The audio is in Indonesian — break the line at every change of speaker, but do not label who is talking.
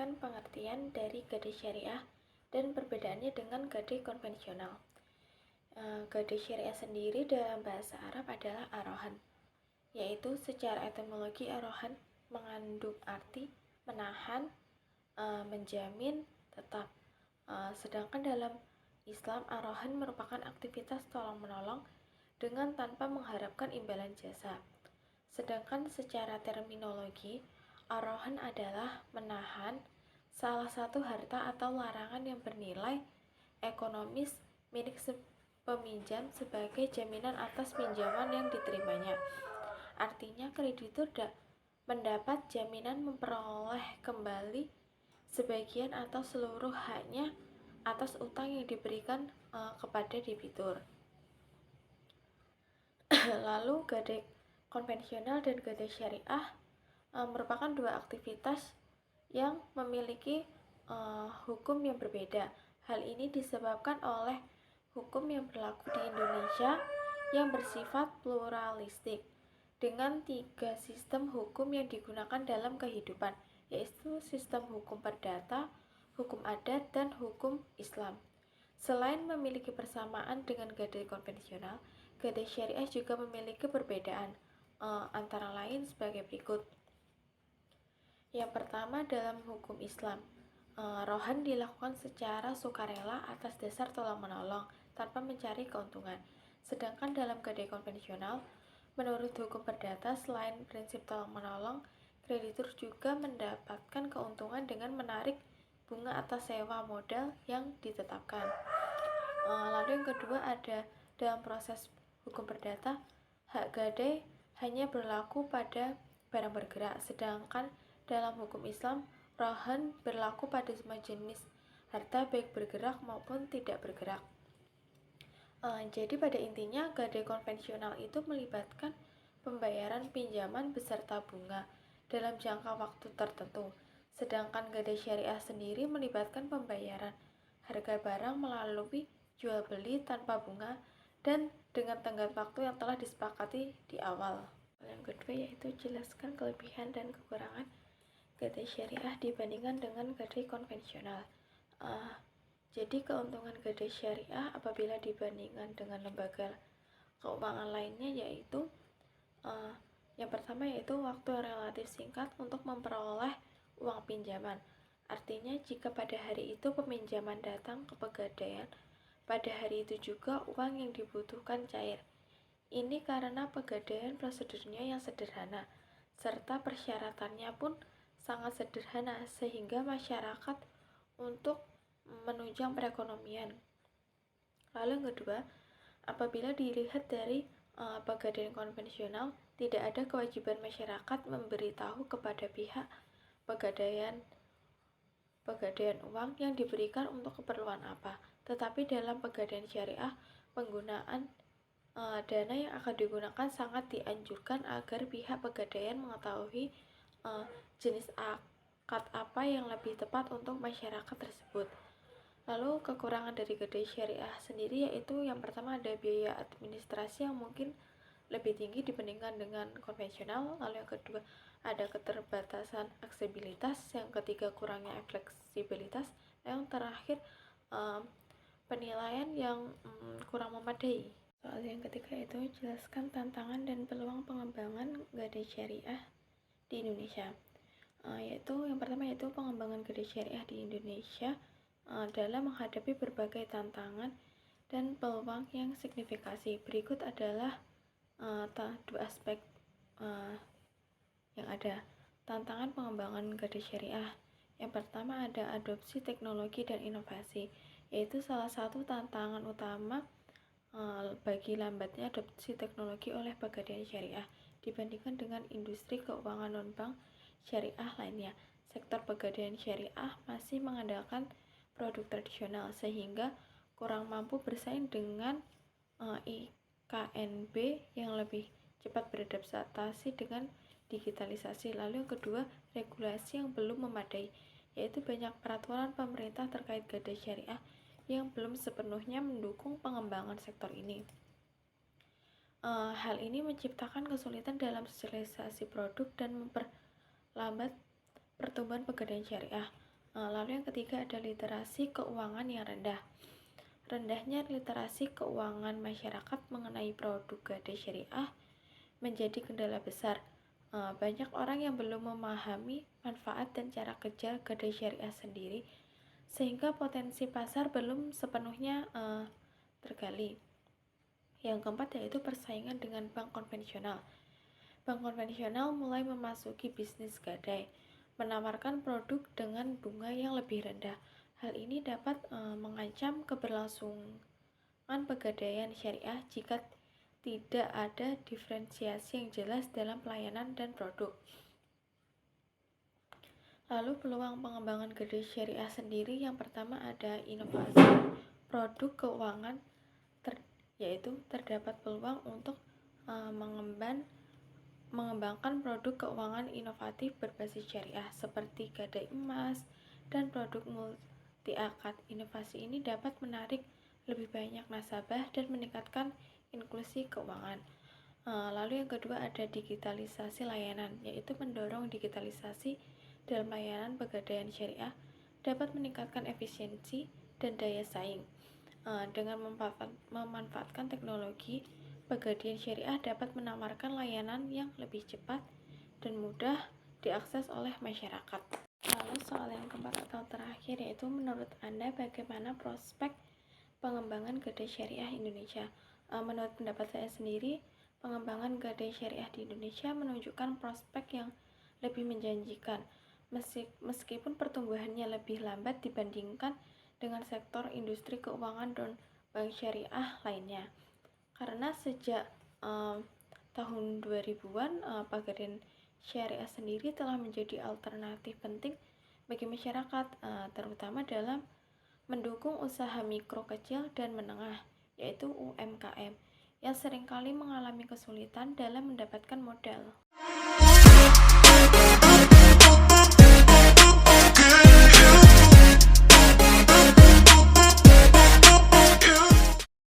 menjelaskan pengertian dari gadai syariah dan perbedaannya dengan gadai konvensional. Gadai syariah sendiri dalam bahasa Arab adalah arohan, yaitu secara etimologi arohan mengandung arti menahan, menjamin, tetap. Sedangkan dalam Islam, arohan merupakan aktivitas tolong-menolong dengan tanpa mengharapkan imbalan jasa. Sedangkan secara terminologi, arohan adalah menahan salah satu harta atau larangan yang bernilai ekonomis milik peminjam sebagai jaminan atas pinjaman yang diterimanya. Artinya kreditur mendapat jaminan memperoleh kembali sebagian atau seluruh haknya atas utang yang diberikan kepada debitur. Lalu gadai konvensional dan gadai syariah merupakan dua aktivitas yang memiliki hukum yang berbeda. Hal ini disebabkan oleh hukum yang berlaku di Indonesia yang bersifat pluralistik dengan 3 sistem hukum yang digunakan dalam kehidupan, yaitu sistem hukum perdata, hukum adat, dan hukum Islam. Selain memiliki persamaan dengan gadai konvensional, gadai syariah juga memiliki perbedaan, antara lain sebagai berikut. Yang pertama, dalam hukum Islam, rohan dilakukan secara sukarela atas dasar tolong-menolong tanpa mencari keuntungan. Sedangkan dalam gadai konvensional, menurut hukum perdata, selain prinsip tolong-menolong, kreditur juga mendapatkan keuntungan dengan menarik bunga atas sewa modal yang ditetapkan. Lalu yang kedua, ada dalam proses hukum perdata, hak gadai hanya berlaku pada barang bergerak, sedangkan dalam hukum Islam, rohan berlaku pada semua jenis harta baik bergerak maupun tidak bergerak. Jadi pada intinya gadai konvensional itu melibatkan pembayaran pinjaman beserta bunga dalam jangka waktu tertentu, sedangkan gadai syariah sendiri melibatkan pembayaran harga barang melalui jual beli tanpa bunga dan dengan tenggat waktu yang telah disepakati di awal. Yang kedua yaitu jelaskan kelebihan dan kekurangan gadai syariah dibandingkan dengan gadai konvensional. Jadi keuntungan gadai syariah apabila dibandingkan dengan lembaga keuangan lainnya yaitu yang pertama yaitu waktu relatif singkat untuk memperoleh uang pinjaman. Artinya jika pada hari itu peminjaman datang ke pegadaian, pada hari itu juga uang yang dibutuhkan cair. Ini karena pegadaian prosedurnya yang sederhana, serta persyaratannya pun sangat sederhana sehingga masyarakat untuk menunjang perekonomian. Lalu yang kedua, apabila dilihat dari pegadaian konvensional, tidak ada kewajiban masyarakat memberitahu kepada pihak pegadaian uang yang diberikan untuk keperluan apa. Tetapi dalam pegadaian syariah, penggunaan dana yang akan digunakan sangat dianjurkan agar pihak pegadaian mengetahui jenis akad apa yang lebih tepat untuk masyarakat tersebut. Lalu kekurangan dari gadai syariah sendiri yaitu yang pertama ada biaya administrasi yang mungkin lebih tinggi dibandingkan dengan konvensional. Lalu yang kedua ada keterbatasan aksesibilitas, yang ketiga kurangnya fleksibilitas, yang terakhir penilaian yang kurang memadai. Soal yang ketiga itu jelaskan tantangan dan peluang pengembangan gadai syariah di Indonesia. Yaitu yang pertama yaitu pengembangan gadai syariah di Indonesia dalam menghadapi berbagai tantangan dan peluang yang signifikasi. Berikut adalah dua aspek yang ada. Tantangan pengembangan gadai syariah. Yang pertama ada adopsi teknologi dan inovasi, yaitu salah satu tantangan utama bagi lambatnya adopsi teknologi oleh pegadaian syariah dibandingkan dengan industri keuangan non-bank syariah lainnya. Sektor pegadaian syariah masih mengandalkan produk tradisional sehingga kurang mampu bersaing dengan IKNB yang lebih cepat beradaptasi dengan digitalisasi. Lalu yang kedua, regulasi yang belum memadai, yaitu banyak peraturan pemerintah terkait gadai syariah yang belum sepenuhnya mendukung pengembangan sektor ini. Hal ini menciptakan kesulitan dalam sosialisasi produk dan memperlambat pertumbuhan pegadaian syariah. Lalu yang ketiga ada literasi keuangan yang rendah. Rendahnya literasi keuangan masyarakat mengenai produk gadai syariah menjadi kendala besar. Banyak orang yang belum memahami manfaat dan cara kerja gadai syariah sendiri, sehingga potensi pasar belum sepenuhnya tergali. Yang keempat yaitu persaingan dengan bank konvensional. Bank konvensional mulai memasuki bisnis gadai, menawarkan produk dengan bunga yang lebih rendah. Hal ini dapat mengancam keberlangsungan pegadaian syariah jika tidak ada diferensiasi yang jelas dalam pelayanan dan produk. Lalu peluang pengembangan gadai syariah sendiri, yang pertama ada inovasi produk keuangan, yaitu terdapat peluang untuk mengembangkan produk keuangan inovatif berbasis syariah seperti gadai emas dan produk multi akad. Inovasi ini dapat menarik lebih banyak nasabah dan meningkatkan inklusi keuangan. Lalu yang kedua ada digitalisasi layanan, yaitu mendorong digitalisasi dalam layanan pegadaian syariah dapat meningkatkan efisiensi dan daya saing. Dengan memanfaatkan teknologi, pegadaian syariah dapat menawarkan layanan yang lebih cepat dan mudah diakses oleh masyarakat. Lalu soal yang keempat atau terakhir yaitu menurut Anda bagaimana prospek pengembangan gadai syariah Indonesia? Menurut pendapat saya sendiri, pengembangan gadai syariah di Indonesia menunjukkan prospek yang lebih menjanjikan, meskipun pertumbuhannya lebih lambat dibandingkan dengan sektor industri keuangan dan bank syariah lainnya. Karena sejak tahun 2000-an, pegadaian syariah sendiri telah menjadi alternatif penting bagi masyarakat, terutama dalam mendukung usaha mikro, kecil, dan menengah, yaitu UMKM, yang seringkali mengalami kesulitan dalam mendapatkan modal.